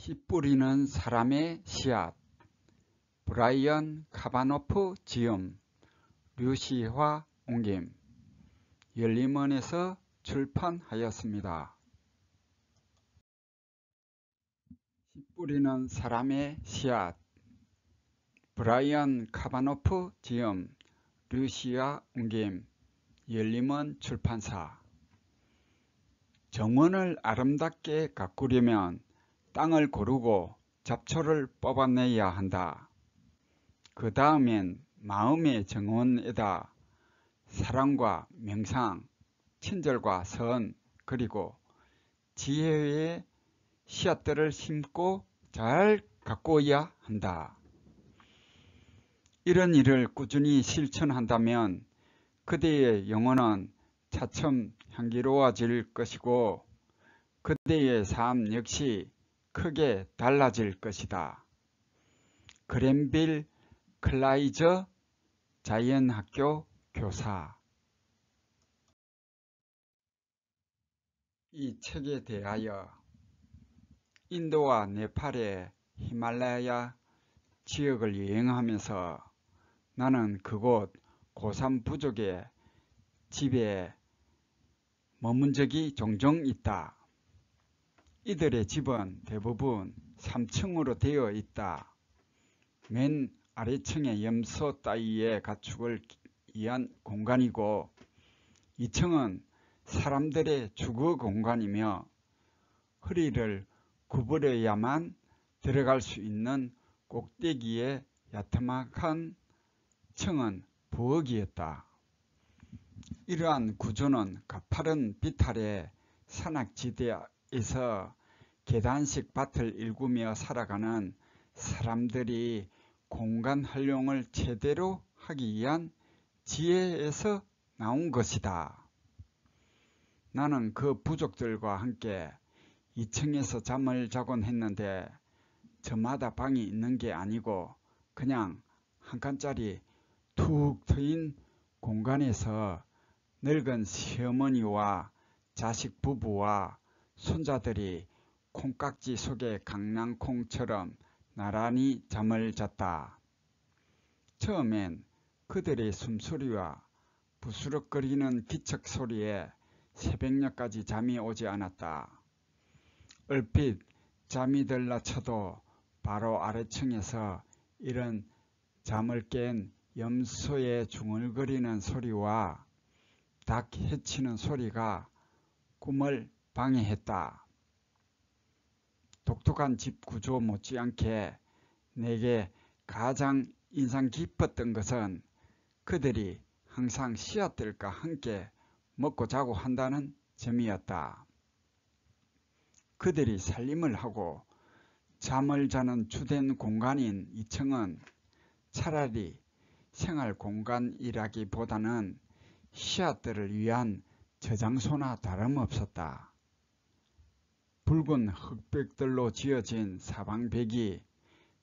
씨 뿌리는 사람의 씨앗. 브라이언 카바노프 지음, 류시화 옮김. 열림원에서 출판하였습니다. 씨 뿌리는 사람의 씨앗. 브라이언 카바노프 지음, 류시화 옮김. 열림원 출판사. 정원을 아름답게 가꾸려면 땅을 고르고 잡초를 뽑아내야 한다. 그 다음엔 마음의 정원에다 사랑과 명상, 친절과 선, 그리고 지혜의 씨앗들을 심고 잘 가꾸어야 한다. 이런 일을 꾸준히 실천한다면 그대의 영혼은 차츰 향기로워질 것이고 그대의 삶 역시 크게 달라질 것이다. 그랜빌 클라이저 자연학교 교사. 이 책에 대하여 인도와 네팔의 히말라야 지역을 여행하면서 나는 그곳 고산 부족의 집에 머문 적이 종종 있다. 이들의 집은 대부분 3층으로 되어 있다. 맨 아래층의 염소 따위의 가축을 위한 공간이고 2층은 사람들의 주거 공간이며 허리를 구부려야만 들어갈 수 있는 꼭대기의 야트막한 층은 부엌이었다. 이러한 구조는 가파른 비탈의 산악지대에서 계단식 밭을 일구며 살아가는 사람들이 공간 활용을 제대로 하기 위한 지혜에서 나온 것이다. 나는 그 부족들과 함께 2층에서 잠을 자곤 했는데 저마다 방이 있는 게 아니고 그냥 한 칸짜리 툭 트인 공간에서 늙은 시어머니와 자식 부부와 손자들이 콩깍지 속의 강낭콩처럼 나란히 잠을 잤다. 처음엔 그들의 숨소리와 부스럭거리는 기척 소리에 새벽녘까지 잠이 오지 않았다. 얼핏 잠이 들라 쳐도 바로 아래층에서 이런 잠을 깬 염소의 중얼거리는 소리와 닭 해치는 소리가 꿈을 방해했다. 독특한 집 구조 못지않게 내게 가장 인상 깊었던 것은 그들이 항상 씨앗들과 함께 먹고 자고 한다는 점이었다. 그들이 살림을 하고 잠을 자는 주된 공간인 2층은 차라리 생활 공간이라기보다는 씨앗들을 위한 저장소나 다름없었다. 붉은 흙벽들로 지어진 사방벽이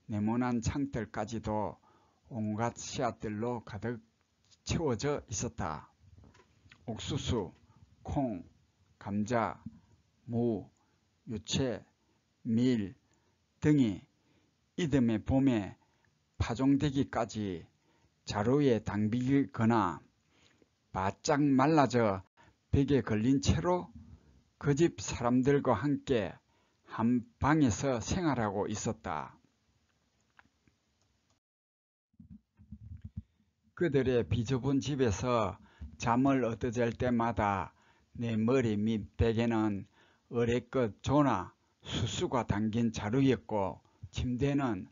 네모난 창틀까지도 온갖 씨앗들로 가득 채워져 있었다. 옥수수, 콩, 감자, 무, 유채, 밀 등이 이듬해 봄에 파종되기까지 자루에 당기거나 바짝 말라져 벽에 걸린 채로 그 집 사람들과 함께 한 방에서 생활하고 있었다. 그들의 비좁은 집에서 잠을 얻어잘 때마다 내 머리 밑 베개는 어레끝 조나 수수가 담긴 자루였고 침대는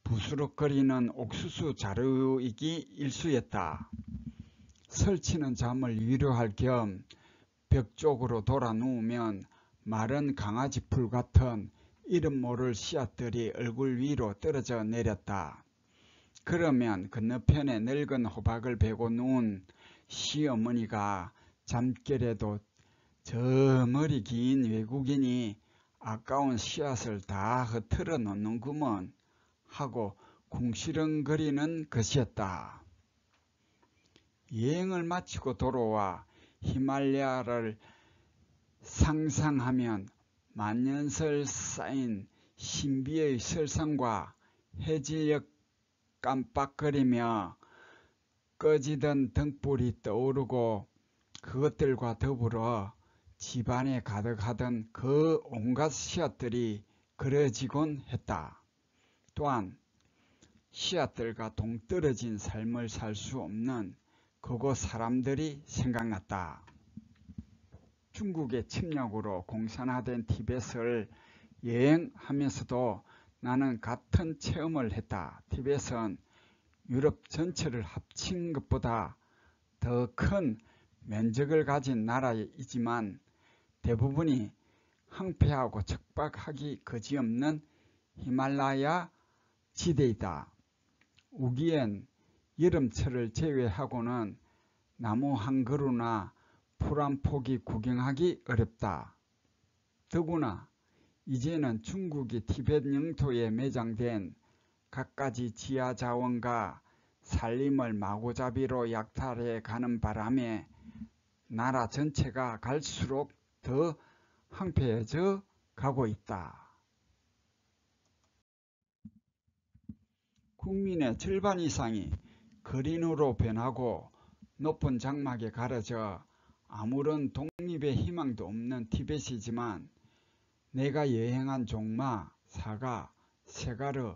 부스럭거리는 옥수수 자루이기 일쑤였다. 설치는 잠을 위로할 겸 벽 쪽으로 돌아 누우면 마른 강아지 풀 같은 이름 모를 씨앗들이 얼굴 위로 떨어져 내렸다. 그러면 건너편에 늙은 호박을 베고 누운 시어머니가 잠결에도 저 머리 긴 외국인이 아까운 씨앗을 다 흩어져 놓는구먼 하고 궁시렁거리는 것이었다. 여행을 마치고 돌아와 히말라야를 상상하면 만년설 쌓인 신비의 설상과 해질녘 깜빡거리며 꺼지던 등불이 떠오르고 그것들과 더불어 집안에 가득하던 그 온갖 씨앗들이 그려지곤 했다. 또한 씨앗들과 동떨어진 삶을 살 수 없는 그곳 사람들이 생각났다. 중국의 침략으로 공산화된 티벳을 여행하면서도 나는 같은 체험을 했다. 티벳은 유럽 전체를 합친 것보다 더 큰 면적을 가진 나라이지만 대부분이 황폐하고 척박하기 그지없는 히말라야 지대이다. 우기엔 여름철을 제외하고는 나무 한 그루나 풀 한 폭이 구경하기 어렵다. 더구나 이제는 중국이 티벳 영토에 매장된 갖가지 지하 자원과 산림을 마구잡이로 약탈해 가는 바람에 나라 전체가 갈수록 더 황폐해져 가고 있다. 국민의 절반 이상이 거린으로 변하고 높은 장막에 가려져 아무런 독립의 희망도 없는 티벳이지만 내가 여행한 종마, 사가, 세가르,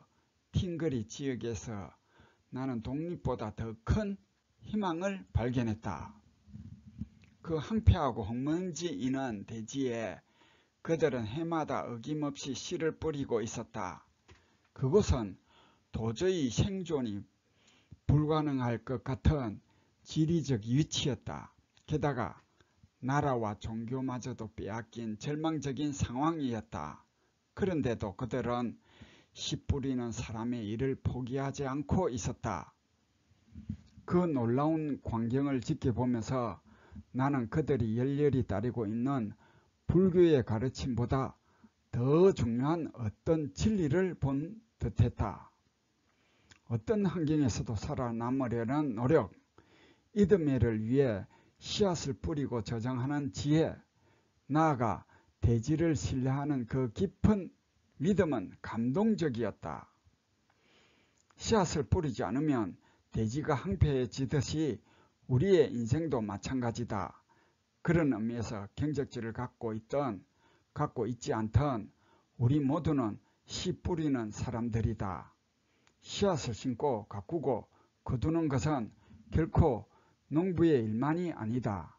팅거리 지역에서 나는 독립보다 더 큰 희망을 발견했다. 그 황폐하고 흙먼지 있는 대지에 그들은 해마다 어김없이 씨를 뿌리고 있었다. 그곳은 도저히 생존이 불가능할 것 같은 지리적 위치였다. 게다가 나라와 종교마저도 빼앗긴 절망적인 상황이었다. 그런데도 그들은 씨 뿌리는 사람의 일을 포기하지 않고 있었다. 그 놀라운 광경을 지켜보면서 나는 그들이 열렬히 따르고 있는 불교의 가르침보다 더 중요한 어떤 진리를 본 듯했다. 어떤 환경에서도 살아남으려는 노력, 이듬해를 위해 씨앗을 뿌리고 저장하는 지혜, 나아가 대지를 신뢰하는 그 깊은 믿음은 감동적이었다. 씨앗을 뿌리지 않으면 대지가 황폐해지듯이 우리의 인생도 마찬가지다. 그런 의미에서 경적지를 갖고 있든 갖고 있지 않든 우리 모두는 씨 뿌리는 사람들이다. 씨앗을 심고 가꾸고 거두는 것은 결코 농부의 일만이 아니다.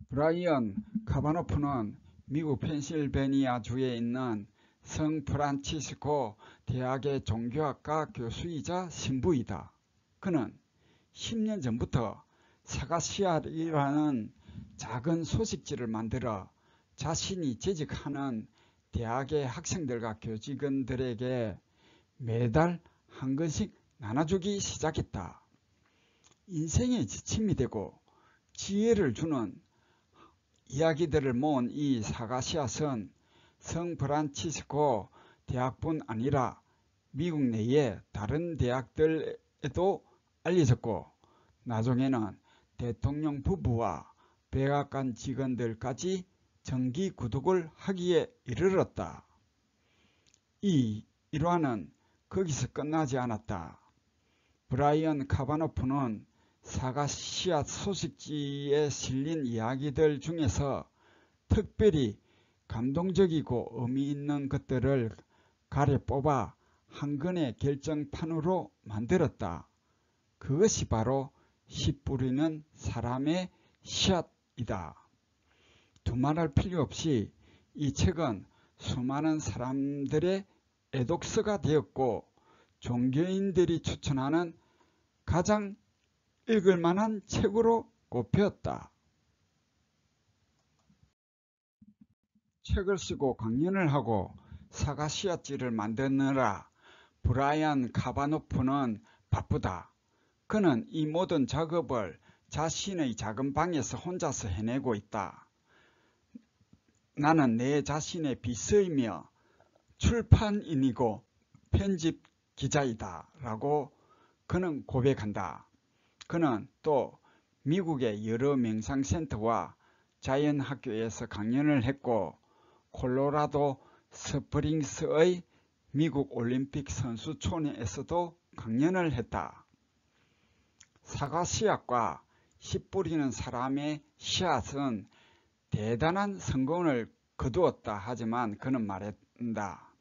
브라이언 카바노프는 미국 펜실베니아주에 있는 성 프란치스코 대학의 종교학과 교수이자 신부이다. 그는 10년 전부터 사가씨앗이라는 작은 소식지를 만들어 자신이 재직하는 대학의 학생들과 교직원들에게 매달 한 권씩 나눠주기 시작했다. 인생의 지침이 되고 지혜를 주는 이야기들을 모은 이 사가씨앗은 성 프란치스코 대학뿐 아니라 미국 내의 다른 대학들에도 알려졌고 나중에는 대통령 부부와 백악관 직원들까지 정기 구독을 하기에 이르렀다. 이 일화는 거기서 끝나지 않았다. 브라이언 카바노프는 사가씨앗 소식지에 실린 이야기들 중에서 특별히 감동적이고 의미 있는 것들을 가려 뽑아 한 권의 결정판으로 만들었다. 그것이 바로 씨 뿌리는 사람의 씨앗이다. 두말할 필요 없이 이 책은 수많은 사람들의 애독서가 되었고 종교인들이 추천하는 가장 읽을 만한 책으로 꼽혔다. 책을 쓰고 강연을 하고 사가씨앗지를 만드느라 브라이언 카바노프는 바쁘다. 그는 이 모든 작업을 자신의 작은 방에서 혼자서 해내고 있다. 나는 내 자신의 비서이며 출판인이고 편집 기자이다 라고 그는 고백한다. 그는 또 미국의 여러 명상센터와 자연학교에서 강연을 했고 콜로라도 스프링스의 미국 올림픽 선수촌에서도 강연을 했다. 사과 씨앗과 씨 뿌리는 사람의 씨앗은 대단한 성공을 거두었다 하지만 그는 말한다.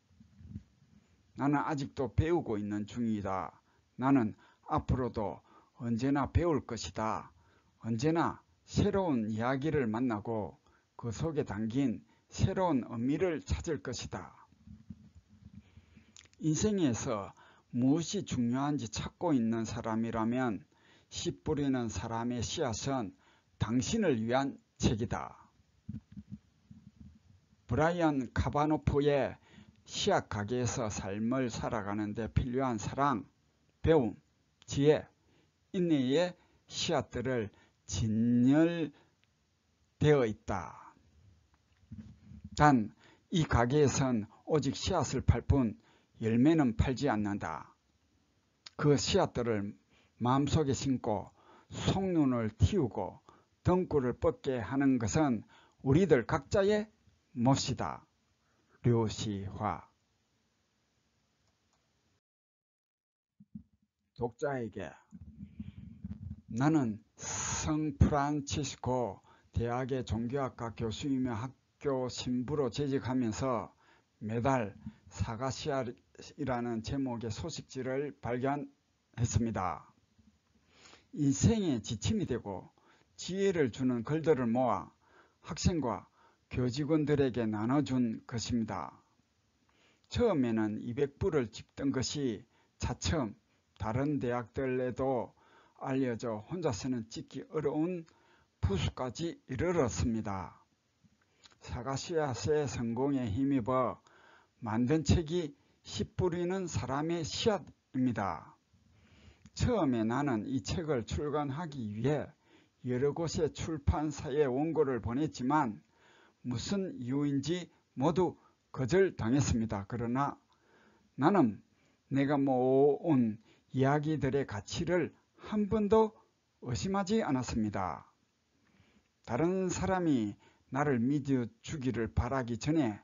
나는 아직도 배우고 있는 중이다. 나는 앞으로도 언제나 배울 것이다. 언제나 새로운 이야기를 만나고 그 속에 담긴 새로운 의미를 찾을 것이다. 인생에서 무엇이 중요한지 찾고 있는 사람이라면 씨 뿌리는 사람의 씨앗은 당신을 위한 책이다. 브라이언 카바노프의 씨앗 가게에서 삶을 살아가는데 필요한 사랑, 배움, 지혜, 인내의 씨앗들을 진열되어 있다. 단 이 가게에선 오직 씨앗을 팔 뿐 열매는 팔지 않는다. 그 씨앗들을 마음속에 심고 속눈을 틔우고 등골을 뻗게 하는 것은 우리들 각자의 몫이다. 류시화. 독자에게 나는 성프란치스코 대학의 종교학과 교수이며 학교 신부로 재직하면서 매달 사가씨앗이라는 제목의 소식지를 발견했습니다. 인생의 지침이 되고 지혜를 주는 글들을 모아 학생과 교직원들에게 나눠준 것입니다. 처음에는 200부를 집던 것이 차츰 다른 대학들에도 알려져 혼자서는 찍기 어려운 부수까지 이르렀습니다. 사가씨앗의 성공에 힘입어 만든 책이 씨 뿌리는 사람의 씨앗입니다. 처음에 나는 이 책을 출간하기 위해 여러 곳의 출판사에 원고를 보냈지만 무슨 이유인지 모두 거절당했습니다. 그러나 나는 내가 모은 이야기들의 가치를 한 번도 의심하지 않았습니다. 다른 사람이 나를 믿어주기를 바라기 전에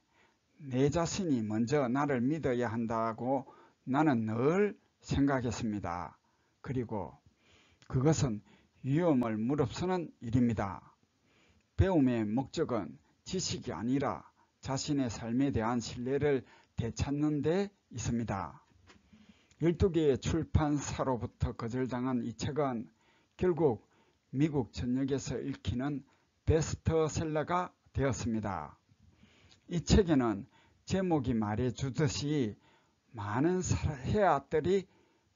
내 자신이 먼저 나를 믿어야 한다고 나는 늘 생각했습니다. 그리고 그것은 위험을 무릅쓰는 일입니다. 배움의 목적은 지식이 아니라 자신의 삶에 대한 신뢰를 되찾는 데 있습니다. 12개의 출판사로부터 거절당한 이 책은 결국 미국 전역에서 읽히는 베스트셀러가 되었습니다. 이 책에는 제목이 말해주듯이 많은 씨앗들이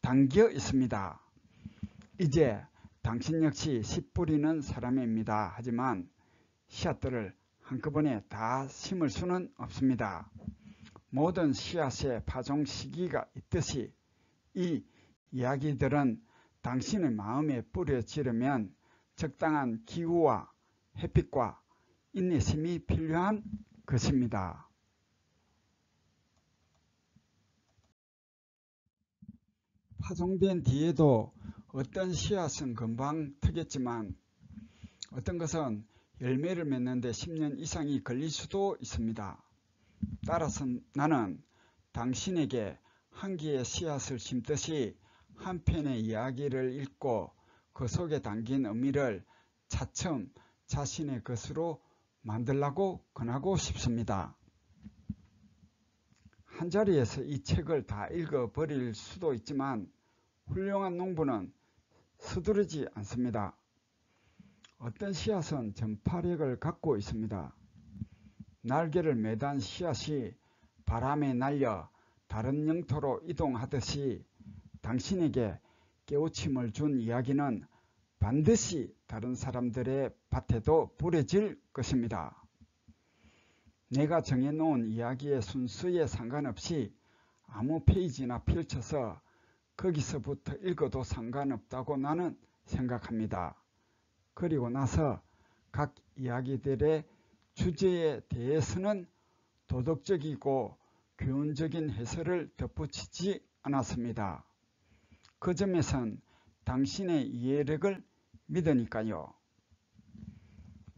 담겨 있습니다. 이제 당신 역시 씨 뿌리는 사람입니다. 하지만 씨앗들을 한꺼번에 다 심을 수는 없습니다. 모든 씨앗의 파종 시기가 있듯이 이 이야기들은 당신의 마음에 뿌려지려면 적당한 기후와 햇빛과 인내심이 필요한 것입니다. 파종된 뒤에도 어떤 씨앗은 금방 트겠지만 어떤 것은 열매를 맺는데 10년 이상이 걸릴 수도 있습니다. 따라서 나는 당신에게 한 개의 씨앗을 심듯이 한 편의 이야기를 읽고 그 속에 담긴 의미를 차츰 자신의 것으로 만들라고 권하고 싶습니다. 한자리에서 이 책을 다 읽어버릴 수도 있지만 훌륭한 농부는 서두르지 않습니다. 어떤 씨앗은 전파력을 갖고 있습니다. 날개를 매단 씨앗이 바람에 날려 다른 영토로 이동하듯이 당신에게 깨우침을 준 이야기는 반드시 다른 사람들의 밭에도 뿌려질 것입니다. 내가 정해놓은 이야기의 순서에 상관없이 아무 페이지나 펼쳐서 거기서부터 읽어도 상관없다고 나는 생각합니다. 그리고 나서 각 이야기들의 주제에 대해서는 도덕적이고 교훈적인 해설을 덧붙이지 않았습니다. 그 점에선 당신의 이해력을 믿으니까요.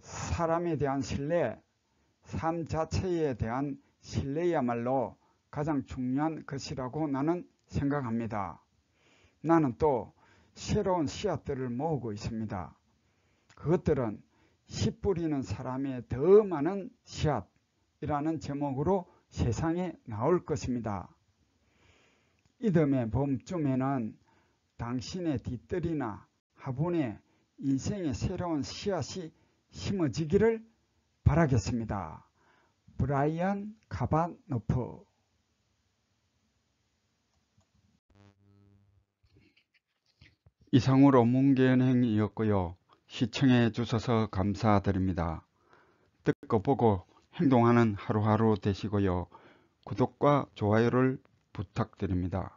사람에 대한 신뢰, 삶 자체에 대한 신뢰야말로 가장 중요한 것이라고 나는 생각합니다. 나는 또 새로운 씨앗들을 모으고 있습니다. 그것들은 씨 뿌리는 사람의 더 많은 씨앗이라는 제목으로 세상에 나올 것입니다. 이듬해 봄쯤에는 당신의 뒤뜰이나 화분에 인생의 새로운 씨앗이 심어지기를 바라겠습니다. 브라이언 카바노프. 이상으로 문견행이었고요. 시청해 주셔서 감사드립니다. 듣고 보고 행동하는 하루하루 되시고요. 구독과 좋아요를 부탁드립니다.